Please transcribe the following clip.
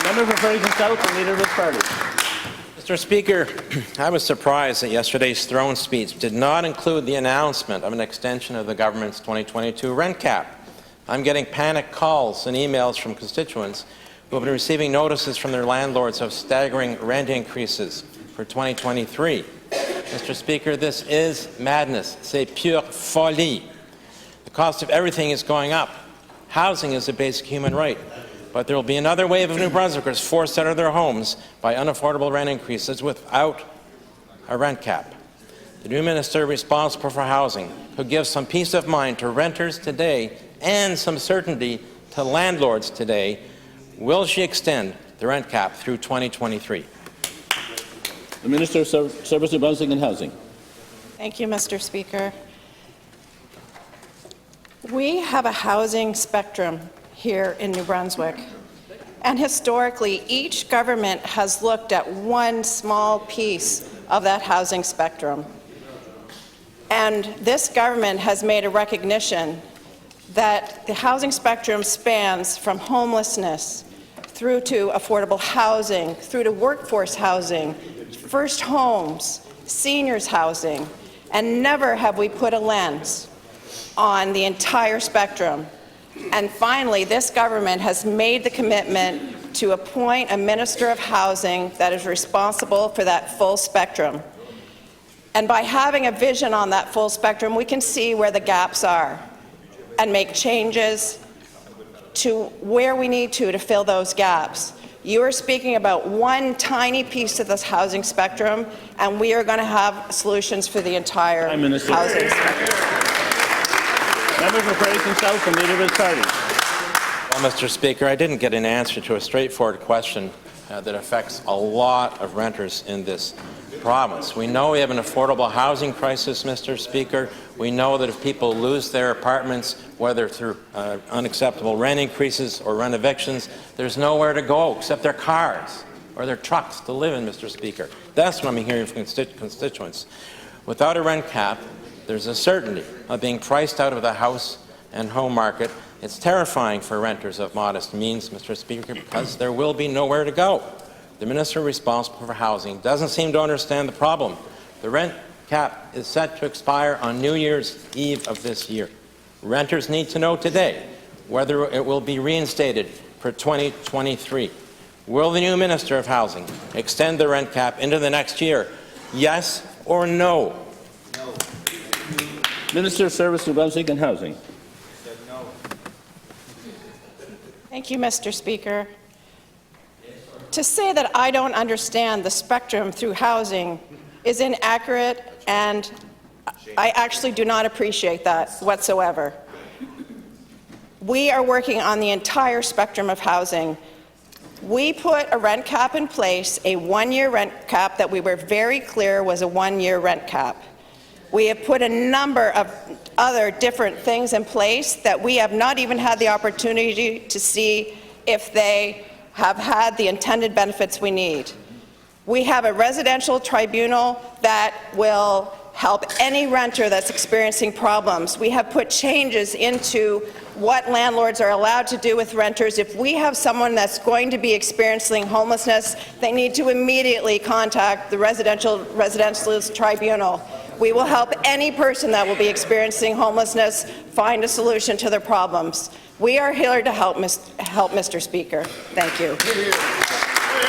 Member for Fredericton-South and Leader of the Party. Mr. Speaker, I was surprised that yesterday's throne speech did not include the announcement of an extension of the government's 2022 rent cap. I'm getting panic calls and emails from constituents who have been receiving notices from their landlords of staggering rent increases for 2023. Mr. Speaker, this is madness. C'est pure folie. The cost of everything is going up. Housing is a basic human right. But there will be another wave of New Brunswickers forced out of their homes by unaffordable rent increases without a rent cap. The new minister responsible for housing could give some peace of mind to renters today and some certainty to landlords today. Will she extend the rent cap through 2023? The Minister of Service to Brunswick and Housing. Thank you, Mr. Speaker. We have a housing spectrum here in New Brunswick, and historically each government has looked at one small piece of that housing spectrum, and this government has made a recognition that the housing spectrum spans from homelessness through to affordable housing, through to workforce housing, first homes, seniors housing, and never have we put a lens on the entire spectrum. And finally, this government has made the commitment to appoint a Minister of Housing that is responsible for that full spectrum. And by having a vision on that full spectrum, we can see where the gaps are and make changes to where we need to fill those gaps. You are speaking about one tiny piece of this housing spectrum, and we are going to have solutions for the entire housing spectrum. Member for Fredericton-South and Leader of the Party. Well, Mr. Speaker, I didn't get an answer to a straightforward question that affects a lot of renters in this province. We know we have an affordable housing crisis, Mr. Speaker. We know that if people lose their apartments, whether through unacceptable rent increases or rent evictions, there's nowhere to go except their cars or their trucks to live in, Mr. Speaker. That's what I'm hearing from constituents. Without a rent cap, there's a certainty of being priced out of the house and home market. It's terrifying for renters of modest means, Mr. Speaker, because there will be nowhere to go. The minister responsible for housing doesn't seem to understand the problem. The rent cap is set to expire on New Year's Eve of this year. Renters need to know today whether it will be reinstated for 2023. Will the new Minister of Housing extend the rent cap into the next year? Yes or no? No. Minister of Service to Brunswick and Housing. Thank you, Mr. Speaker. To say that I don't understand the spectrum through housing is inaccurate, and I actually do not appreciate that whatsoever. We are working on the entire spectrum of housing. We put a rent cap in place, a one-year rent cap that we were very clear was a one-year rent cap. We have put a number of other different things in place that we have not even had the opportunity to see if they have had the intended benefits we need. We have a residential tribunal that will help any renter that's experiencing problems. We have put changes into what landlords are allowed to do with renters. If we have someone that's going to be experiencing homelessness, they need to immediately contact the residentialist tribunal. We will help any person that will be experiencing homelessness find a solution to their problems. We are here to help, Mr. Speaker. Thank you.